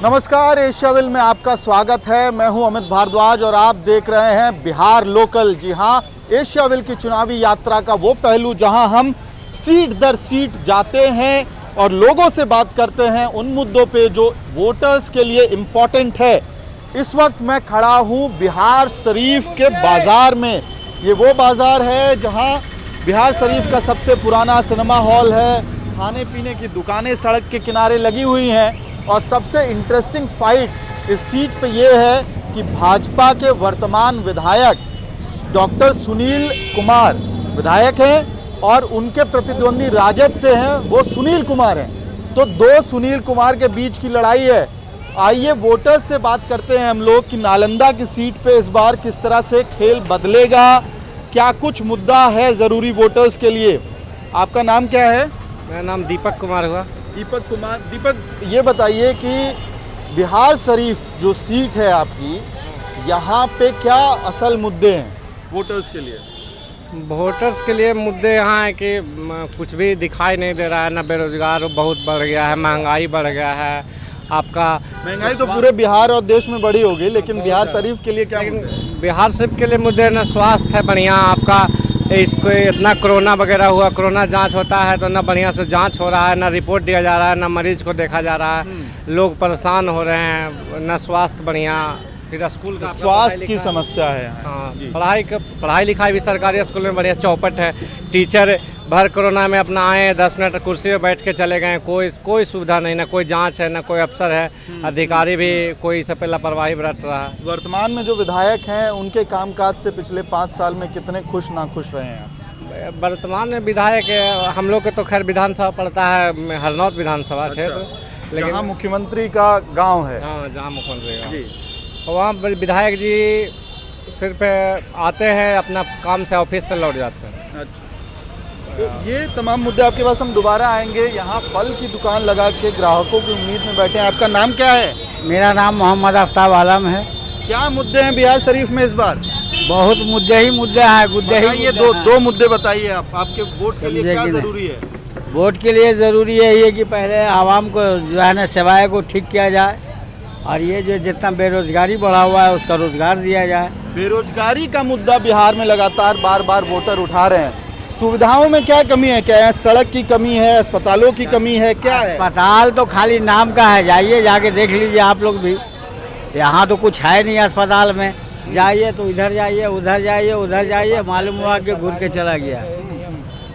नमस्कार, एशियाविल में आपका स्वागत है। मैं हूं अमित भारद्वाज और आप देख रहे हैं बिहार लोकल। जी हां, एशियाविल की चुनावी यात्रा का वो पहलू जहां हम सीट दर सीट जाते हैं और लोगों से बात करते हैं उन मुद्दों पे जो वोटर्स के लिए इम्पोर्टेंट है। इस वक्त मैं खड़ा हूं बिहार शरीफ के बाज़ार में। ये वो बाज़ार है जहां बिहार शरीफ का सबसे पुराना सिनेमा हॉल है, खाने पीने की दुकानें सड़क के किनारे लगी हुई हैं और सबसे इंटरेस्टिंग फाइट इस सीट पे ये है कि भाजपा के वर्तमान विधायक डॉक्टर सुनील कुमार विधायक हैं और उनके प्रतिद्वंदी राजद से हैं, वो सुनील कुमार हैं। तो दो सुनील कुमार के बीच की लड़ाई है। आइए वोटर्स से बात करते हैं हम लोग कि नालंदा की सीट पे इस बार किस तरह से खेल बदलेगा, क्या कुछ मुद्दा है ज़रूरी वोटर्स के लिए। आपका नाम क्या है? मेरा नाम दीपक कुमार हुआ। दीपक कुमार। दीपक, ये बताइए कि बिहार शरीफ जो सीट है आपकी, यहाँ पे क्या असल मुद्दे हैं वोटर्स के लिए? वोटर्स के लिए मुद्दे यहाँ है कि कुछ भी दिखाई नहीं दे रहा है। ना बेरोजगार बहुत बढ़ गया है, महंगाई बढ़ गया है। आपका महंगाई तो पूरे बिहार और देश में बढ़ी होगी, लेकिन बिहार शरीफ के लिए क्या मुद्दे हैं? बिहार शरीफ के लिए मुद्दे ना स्वास्थ्य है बढ़िया। आपका इसको इतना कोरोना वगैरह हुआ, कोरोना जांच होता है तो ना बढ़िया से जांच हो रहा है, ना रिपोर्ट दिया जा रहा है, ना मरीज को देखा जा रहा है। लोग परेशान हो रहे हैं, ना स्वास्थ्य बढ़िया। फिर स्कूल का स्वास्थ्य की समस्या है। हाँ, पढ़ाई लिखाई भी सरकारी स्कूल में बढ़िया चौपट है। टीचर भर कोरोना में अपना आए 10 मिनट कुर्सी पे बैठ के चले गए। कोई सुविधा नहीं, ना कोई जांच है, ना कोई अफसर है। अधिकारी भी कोई इस पे लापरवाही बरत रहा है। वर्तमान में जो विधायक हैं उनके कामकाज से पिछले 5 साल में कितने खुश नाखुश रहे हैं? वर्तमान में विधायक हम लोग के तो खैर विधानसभा पड़ता है हरनौत विधानसभा क्षेत्र, लेकिन जहाँ मुख्यमंत्री का गाँव है। हाँ, जहाँ मुख्यमंत्री का वहाँ विधायक जी सिर्फ आते हैं, अपना काम से ऑफिस से लौट जाते हैं। अच्छा, तो ये तमाम मुद्दे आपके पास हम दोबारा आएंगे। यहाँ फल की दुकान लगा के ग्राहकों की उम्मीद में बैठे हैं। आपका नाम क्या है? मेरा नाम मोहम्मद आफ्ताब आलम है। क्या मुद्दे हैं बिहार शरीफ में इस बार? बहुत मुद्दे हैं, ये दो मुद्दे बताइए। आपके वोट के लिए क्या जरूरी है? वोट के लिए ज़रूरी है ये कि पहले आवाम को जो है ना सेवाएं को ठीक किया जाए और ये जो जितना बेरोजगारी बढ़ा हुआ है उसका रोजगार दिया जाए। बेरोजगारी का मुद्दा बिहार में लगातार बार बार वोटर उठा रहे हैं। सुविधाओं में क्या कमी है? क्या है? सड़क की कमी है, अस्पतालों की कमी है, क्या है? अस्पताल तो खाली नाम का है, जाइए जाके देख लीजिए आप लोग भी। यहाँ तो कुछ है नहीं अस्पताल में। जाइए तो इधर जाइए, उधर जाइए, उधर जाइए, मालूम हुआ कि घूर के चला गया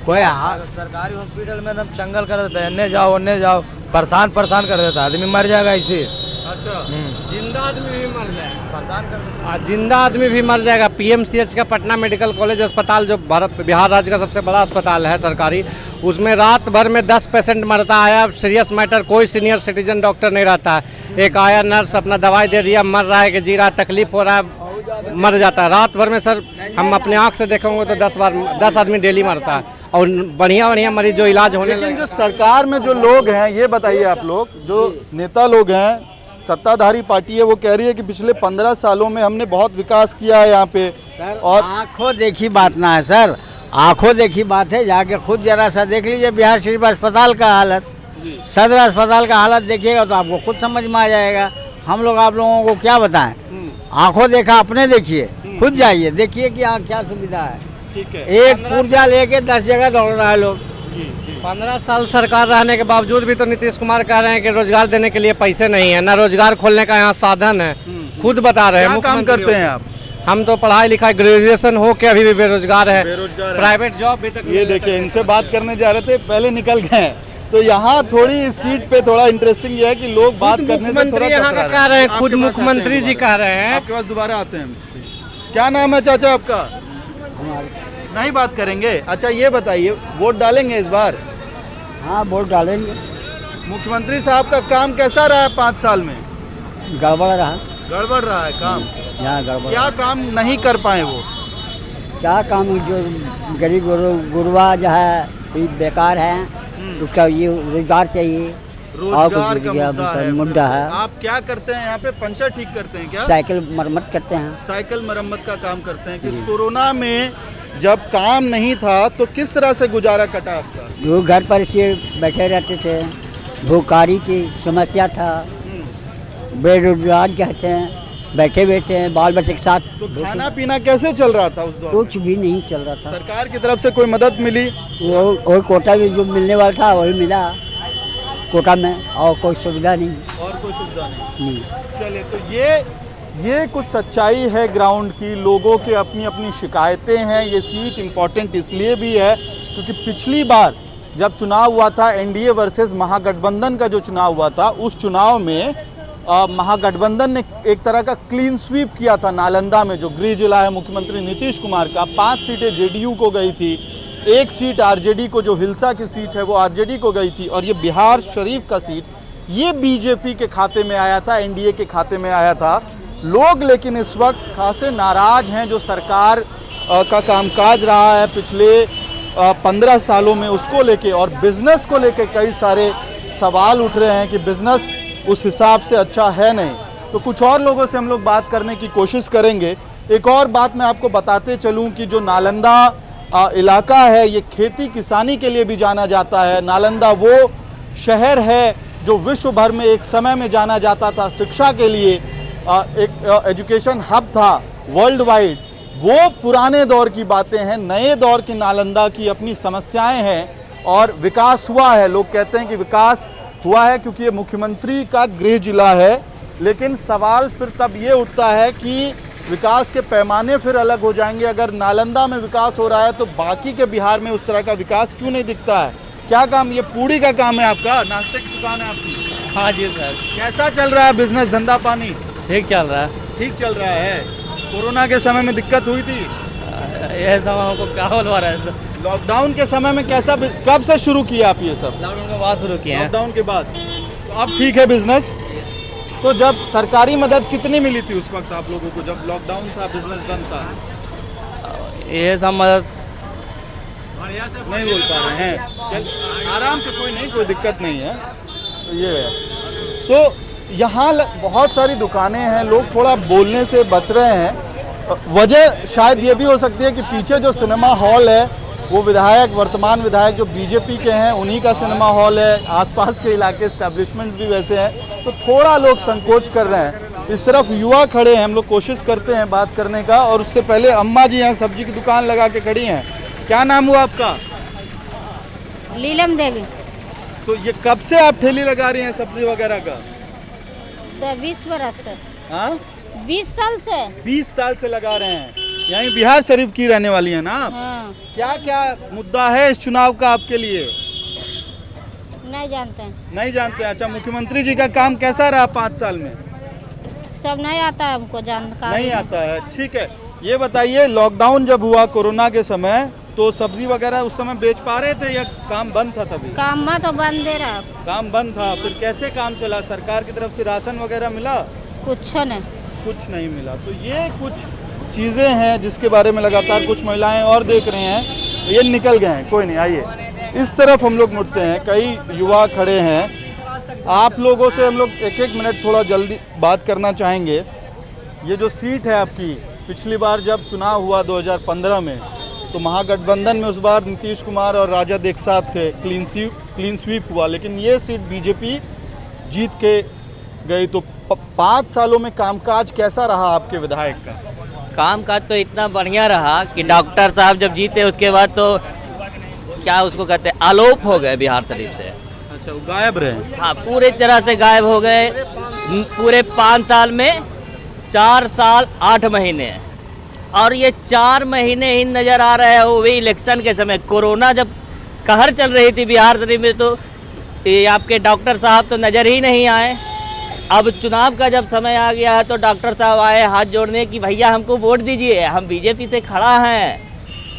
कोई। सरकारी हॉस्पिटल में एकदम चंगल कर देता है, इन्ने जाओ, परेशान कर देता है, आदमी मर जाएगा इसे। अच्छा, जिंदा आदमी भी मर जाएगा। जिंदा आदमी भी मर जाएगा। पीएमसीएच का पटना मेडिकल कॉलेज अस्पताल जो बिहार राज्य का सबसे बड़ा अस्पताल है सरकारी, उसमें रात भर में 10 पेशेंट मरता है। अब सीरियस मैटर कोई सीनियर सिटीजन डॉक्टर नहीं रहता है। एक आया नर्स अपना दवाई दे दिया, मर रहा है कि जी रहा है, तकलीफ हो रहा है, मर जाता है। रात भर में सर हम अपने आँख से देखेंगे तो 10 आदमी डेली मरता है और बढ़िया मरीज जो इलाज होने लगे। लेकिन जो सरकार में जो लोग हैं, ये बताइए आप लोग, जो नेता लोग हैं, सत्ताधारी पार्टी है, वो कह रही है कि पिछले 15 सालों में हमने बहुत विकास किया है यहाँ पे। और आंखों देखी बात ना है सर, आंखों देखी बात है। जाके खुद जरा सा देख लीजिए बिहार शरीफ अस्पताल का हालत, सदर अस्पताल का हालत देखिएगा तो आपको खुद समझ में आ जाएगा। हम लोग आप लोगों को क्या बताएं? आंखों देखा अपने देखिए, खुद जाइए देखिए कि क्या सुविधा है। ठीक है, एक पुर्जा लेके 10 जगह दौड़ रहा है लोग। 15 साल सरकार रहने के बावजूद भी तो नीतीश कुमार कह रहे हैं कि रोजगार देने के लिए पैसे नहीं है, ना रोजगार खोलने का यहाँ साधन है। खुद बता रहे हैं। क्या काम करते हैं आप? हम तो पढ़ाई लिखाई ग्रेजुएशन हो के अभी भी बेरोजगार है। प्राइवेट जॉब भी तक। ये देखिए, इनसे बात करने जा रहे थे, पहले निकल गए। तो यहाँ थोड़ी इस सीट पे थोड़ा इंटरेस्टिंग ये है कि लोग बात करने से थोड़ा यहाँ का कह रहे हैं, खुद मुख्यमंत्री जी कह रहे हैं। आपके पास दोबारा आते हैं। क्या नाम है चाचा आपका? नहीं बात करेंगे। अच्छा, ये बताइए, वोट डालेंगे इस बार? हाँ, वोट डालेंगे। मुख्यमंत्री साहब का काम कैसा रहा है 5 साल में? गड़बड़ रहा। गड़बड़ रहा है काम? यहाँ गड़बड़। क्या काम नहीं कर पाए वो? क्या काम? जो गरीब गुरबा जो है बेकार है, उसका ये रोजगार चाहिए। रोजगार का मुद्दा है। आप क्या करते हैं यहाँ पे? पंचर ठीक करते हैं क्या? साइकिल मरम्मत करते हैं। साइकिल मरम्मत का काम करते हैं। कि कोरोना में जब काम नहीं था तो किस तरह से गुजारा कटा आपका? जो घर पर से बैठे रहते थे, भूखकारी की समस्या था, बेरोजगार कहते हैं, बैठे बैठे हैं बाल बच्चे के साथ। तो खाना पीना कैसे चल रहा था उस दौर में? कुछ भी नहीं चल रहा था। सरकार की तरफ से कोई मदद मिली? वो कोटा में जो मिलने वाला था वही मिला कोटा में, और कोई सुविधा नहीं। और कोई सुविधा नहीं। चलिए, तो ये कुछ सच्चाई है ग्राउंड की। लोगों के अपनी अपनी शिकायतें हैं। ये सीट इम्पॉर्टेंट इसलिए भी है क्योंकि पिछली बार जब चुनाव हुआ था एनडीए वर्सेस महागठबंधन का जो चुनाव हुआ था, उस चुनाव में महागठबंधन ने एक तरह का क्लीन स्वीप किया था। नालंदा में जो गृह जिला है मुख्यमंत्री नीतीश कुमार का, 5 सीटें जेडीयू को गई थी, 1 सीट आरजेडी को, जो हिल्सा की सीट है वो आरजेडी को गई थी, और ये बिहार शरीफ का सीट ये बीजेपी के खाते में आया था, एनडीए के खाते में आया था। लोग लेकिन इस वक्त खासे नाराज हैं जो सरकार का कामकाज रहा है पिछले 15 सालों में, उसको लेके, और बिजनेस को लेके कई सारे सवाल उठ रहे हैं कि बिजनेस उस हिसाब से अच्छा है नहीं। तो कुछ और लोगों से हम लोग बात करने की कोशिश करेंगे। एक और बात मैं आपको बताते चलूं कि जो नालंदा इलाका है ये खेती किसानी के लिए भी जाना जाता है। नालंदा वो शहर है जो विश्व भर में एक समय में जाना जाता था शिक्षा के लिए, एक एजुकेशन हब था वर्ल्ड वाइड। वो पुराने दौर की बातें हैं। नए दौर की नालंदा की अपनी समस्याएं हैं और विकास हुआ है। लोग कहते हैं कि विकास हुआ है क्योंकि ये मुख्यमंत्री का गृह जिला है, लेकिन सवाल फिर तब ये उठता है कि विकास के पैमाने फिर अलग हो जाएंगे। अगर नालंदा में विकास हो रहा है तो बाकी के बिहार में उस तरह का विकास क्यों नहीं दिखता है? क्या काम, ये पूड़ी का काम है आपका? नाश्ते की दुकान है आपकी? हाँ जी सर। कैसा चल रहा है बिजनेस, धंधा पानी? ठीक चल रहा है। ठीक चल रहा है। कोरोना के समय में दिक्कत हुई थी? यह सब हमको क्या बोलवा रहा है सर। लॉकडाउन के समय में कैसा, कब से शुरू किया आप ये सब? लॉकडाउन के बाद शुरू किए हैं। लॉकडाउन के बाद। तो अब ठीक है बिजनेस? तो जब सरकारी मदद कितनी मिली थी उस वक्त आप लोगों को, जब लॉकडाउन था, बिजनेस बंद था? ये सब मदद नहीं बोल पा रहे हैं। चल आराम से, कोई नहीं, कोई दिक्कत नहीं है। तो ये है। तो यहाँ बहुत सारी दुकानें हैं, लोग थोड़ा बोलने से बच रहे हैं। वजह शायद ये भी हो सकती है कि पीछे जो सिनेमा हॉल है वो विधायक, वर्तमान विधायक जो बीजेपी के हैं, उन्हीं का सिनेमा हॉल है। आसपास के इलाके एस्टैब्लिशमेंट्स भी वैसे हैं, तो थोड़ा लोग संकोच कर रहे हैं। इस तरफ युवा खड़े हैं, हम लोग कोशिश करते हैं बात करने का। और उससे पहले अम्मा जी यहाँ सब्जी की दुकान लगा के खड़ी हैं। क्या नाम हुआ आपका? लीलम देवी। तो ये कब से आप ठेली लगा रही हैं सब्जी वगैरह का? 20 बरस से। हाँ, 20 साल से। 20 साल से लगा रहे हैं। यहीं बिहार शरीफ की रहने वाली है ना आप? हाँ। क्या क्या मुद्दा है इस चुनाव का आपके लिए? नहीं जानते हैं। नहीं जानते? अच्छा, मुख्यमंत्री जी का काम कैसा रहा 5 साल में? सब नहीं आता है हमको जानकारी। नहीं आता है, ठीक है। ये बताइए, लॉकडाउन जब हुआ कोरोना के समय, तो सब्जी वगैरह उस समय बेच पा रहे थे या काम बंद था तभी? काम में तो बंद दे रहा। काम बंद था। फिर कैसे काम चला? सरकार की तरफ से राशन वगैरह मिला? कुछ नहीं। कुछ नहीं मिला। तो ये कुछ चीज़ें हैं जिसके बारे में लगातार कुछ महिलाएं और देख रहे हैं। ये निकल गए हैं, कोई नहीं, आइए इस तरफ हम लोग मुड़ते हैं। कई युवा खड़े हैं। आप लोगों से हम लोग एक एक मिनट थोड़ा जल्दी बात करना चाहेंगे। ये जो सीट है आपकी, पिछली बार जब चुनाव हुआ 2015 में, तो महागठबंधन में उस बार नीतीश कुमार और राजद एक साथ थे, क्लीन स्वीप हुआ, लेकिन ये सीट बीजेपी जीत के गई। तो 5 सालों में कामकाज कैसा रहा आपके विधायक का? कामकाज तो इतना बढ़िया रहा कि डॉक्टर साहब जब जीते उसके बाद तो क्या उसको कहते हैं, आलोप हो गए बिहार शरीफ से। अच्छा, वो गायब रहे? हाँ, पूरी तरह से गायब हो गए। पूरे 5 साल में 4 साल 8 महीने, और ये 4 महीने ही नज़र आ रहे हैं, वो भी इलेक्शन के समय। कोरोना जब कहर चल रही थी बिहार शरीफ में, तो ये आपके डॉक्टर साहब तो नज़र ही नहीं आए। अब चुनाव का जब समय आ गया है तो डॉक्टर साहब आए हाथ जोड़ने कि भैया हमको वोट दीजिए, हम बीजेपी से खड़ा हैं,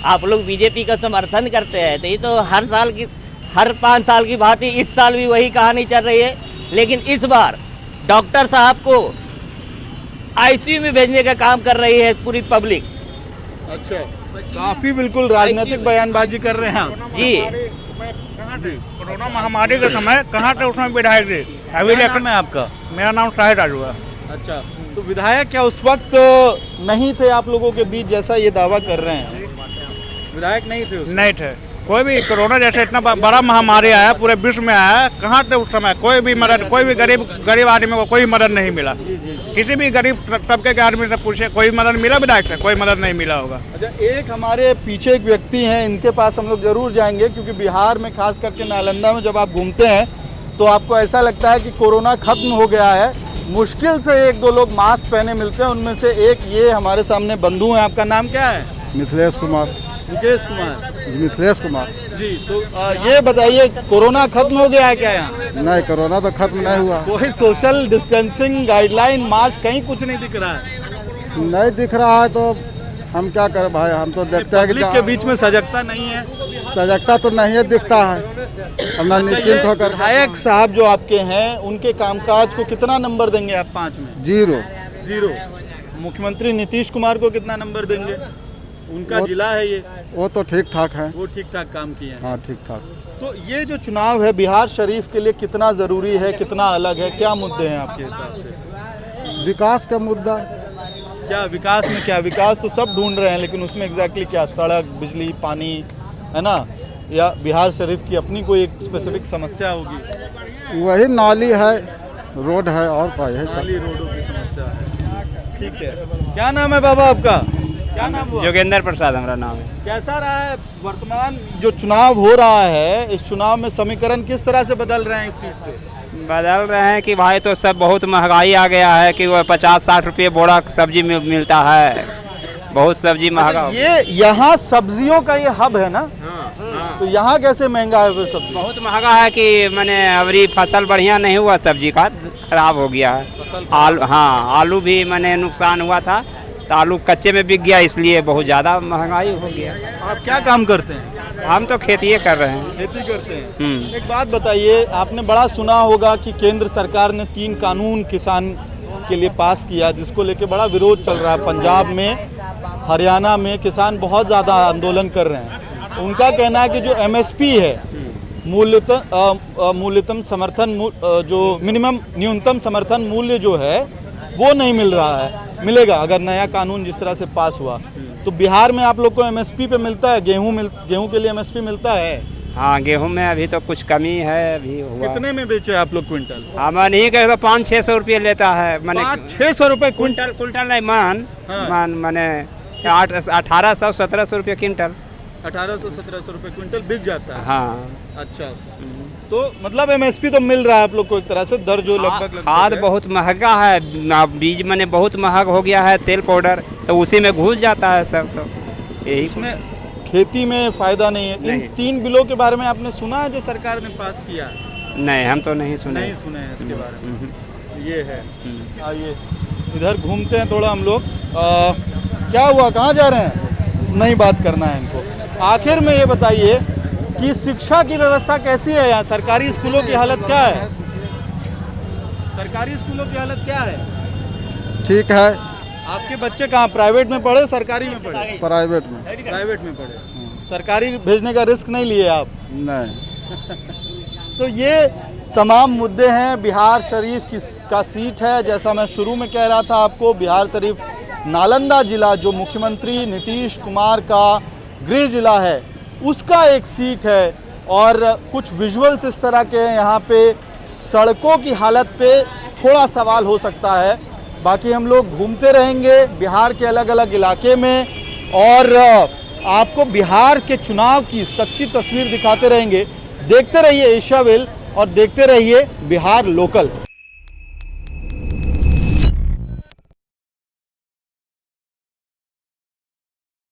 आप लोग बीजेपी का समर्थन करते हैं। तो ये तो हर साल की, हर 5 साल की बात ही, इस साल भी वही कहानी चल रही है। लेकिन इस बार डॉक्टर साहब को आईसीयू में भेजने का काम कर रही है पूरी पब्लिक। अच्छा, काफी बिल्कुल राजनीतिक बयानबाजी कर रहे हैं आप जी। कोरोना महामारी के समय कहाँ थे उसमें विधायक जी? अभी इलेक्शन में आपका? मेरा नाम शाहिद राजू है। अच्छा, तो विधायक क्या उस वक्त नहीं थे आप लोगों के बीच, जैसा ये दावा कर रहे हैं? विधायक नहीं थे उस वक्त? नहीं थे। कोई भी कोरोना जैसे इतना बड़ा महामारी आया, पूरे विश्व में आया, कहाँ थे उस समय? कोई भी मदद, कोई भी गरीब आदमी को कोई मदद नहीं मिला। किसी भी गरीब तबके के आदमी से पूछे, कोई मदद मिला विधायक से? कोई मदद नहीं मिला होगा। अच्छा, एक हमारे पीछे एक व्यक्ति हैं, इनके पास हम लोग जरूर जाएंगे, क्योंकि बिहार में खास करके नालंदा में जब आप घूमते हैं तो आपको ऐसा लगता है कि कोरोना खत्म हो गया है। मुश्किल से एक दो लोग मास्क पहने मिलते हैं, उनमें से एक ये हमारे सामने बंधु हैं। आपका नाम क्या है? मिथिलेश कुमार। मुकेश कुमार। मिथिलेश कुमार जी, तो ये बताइए, कोरोना खत्म हो गया है क्या यहाँ? नहीं, कोरोना तो खत्म नहीं हुआ। कोई सोशल डिस्टेंसिंग गाइडलाइन, मास्क, कहीं कुछ नहीं दिख रहा है। नहीं दिख रहा है तो हम क्या करें भाई, हम तो देखते हैं कि पब्लिक के बीच में सजगता नहीं है। सजगता तो नहीं है, दिखता है। अपना निश्चिंत होकर। विधायक साहब जो आपके हैं, उनके कामकाज को कितना नंबर देंगे आप 5 में? 0। मुख्यमंत्री नीतीश कुमार को कितना नंबर देंगे? उनका जिला है ये। वो तो ठीक ठाक है। वो ठीक ठाक काम किए हैं। हाँ, ठीक ठाक। तो ये जो चुनाव है बिहार शरीफ के लिए कितना ज़रूरी है, कितना अलग है, क्या मुद्दे हैं आपके हिसाब से? विकास का मुद्दा। क्या विकास में, क्या विकास तो सब ढूंढ रहे हैं, लेकिन उसमें एग्जैक्टली क्या? सड़क, बिजली, पानी, है ना? या बिहार शरीफ की अपनी कोई एक स्पेसिफिक समस्या होगी? वही नाली है, रोड है, और क्या है? नाली, रोडों की समस्या है। ठीक है। क्या नाम है बाबा आपका? क्या नाम हुआ? योगेंद्र प्रसाद हमारा नाम है। कैसा रहा है वर्तमान जो चुनाव हो रहा है, इस चुनाव में समीकरण किस तरह से बदल रहे हैं इस सीट पे? बदल रहे हैं कि भाई तो सब बहुत महंगाई आ गया है कि वो 50-60 रुपये बोरा सब्जी मिलता है, बहुत सब्जी महंगा। ये यहाँ सब्जियों का ये हब है ना? तो यहाँ कैसे महंगा है फिर सब्जी? बहुत महंगा है कि मैंने अबरी फसल बढ़िया नहीं हुआ, सब्जी का खराब हो गया है। आलू भी मैंने नुकसान हुआ था, तो आलू कच्चे में बिक गया, इसलिए बहुत ज़्यादा महंगाई हो गया। आप क्या काम करते हैं? हम तो खेती कर रहे हैं। खेती करते हैं। एक बात बताइए, आपने बड़ा सुना होगा कि केंद्र सरकार ने 3 कानून किसान के लिए पास किया, जिसको लेके बड़ा विरोध चल रहा है। पंजाब में, हरियाणा में किसान बहुत ज़्यादा आंदोलन कर रहे हैं। उनका कहना है कि जो MSP है, मूल्यतम समर्थन, जो मिनिमम न्यूनतम समर्थन मूल्य जो है वो नहीं मिल रहा है। मिलेगा अगर नया कानून जिस तरह से पास हुआ। तो बिहार में आप लोग को MSP पे मिलता है? गेहूं के लिए MSP मिलता है? हाँ, गेहूं में अभी तो कुछ कमी है। अभी हुआ। कितने में बेचे आप लोग क्विंटल? हाँ, मैं नहीं कह, 500-600 रुपये लेता है। मैंने 500-600 रुपये क्विंटल? कुंटल नहीं, मान मैंने 1800-1700 रुपये क्विंटल। 1800-1700 रुपये क्विंटल बिक जाता है। हाँ। अच्छा, तो मतलब MSP तो मिल रहा है आप लोग को एक तरह से, दर जो लगभग खाद बहुत महंगा है, बीज मैंने बहुत महंग हो गया है, तेल पाउडर तो उसी में घुस जाता है सब। तो यही इसमें खेती में फायदा नहीं है। इन 3 बिलों के बारे में आपने सुना है जो सरकार ने पास किया? नहीं, हम तो नहीं सुने हैं इसके बारे में। ये है। आइए इधर घूमते हैं थोड़ा हम लोग। क्या हुआ, कहाँ जा रहे हैं? नहीं बात करना है इनको। आखिर में ये बताइए कि शिक्षा की व्यवस्था कैसी है यहाँ? सरकारी स्कूलों की हालत क्या है? सरकारी स्कूलों की हालत क्या है? ठीक है। आपके बच्चे कहाँ, प्राइवेट में पढ़े, सरकारी में पढ़े? प्राइवेट में। प्राइवेट में पढ़े। सरकारी भेजने का रिस्क नहीं लिए आप? नहीं। तो ये तमाम मुद्दे हैं। बिहार शरीफ का सीट है, जैसा मैं शुरू में कह रहा था आपको, बिहार शरीफ नालंदा जिला जो मुख्यमंत्री नीतीश कुमार का गृह जिला है, उसका एक सीट है। और कुछ विजुअल्स इस तरह के यहाँ पे, सड़कों की हालत पे थोड़ा सवाल हो सकता है। बाकी हम लोग घूमते रहेंगे बिहार के अलग अलग इलाके में और आपको बिहार के चुनाव की सच्ची तस्वीर दिखाते रहेंगे। देखते रहिए एशियाविल और देखते रहिए बिहार लोकल।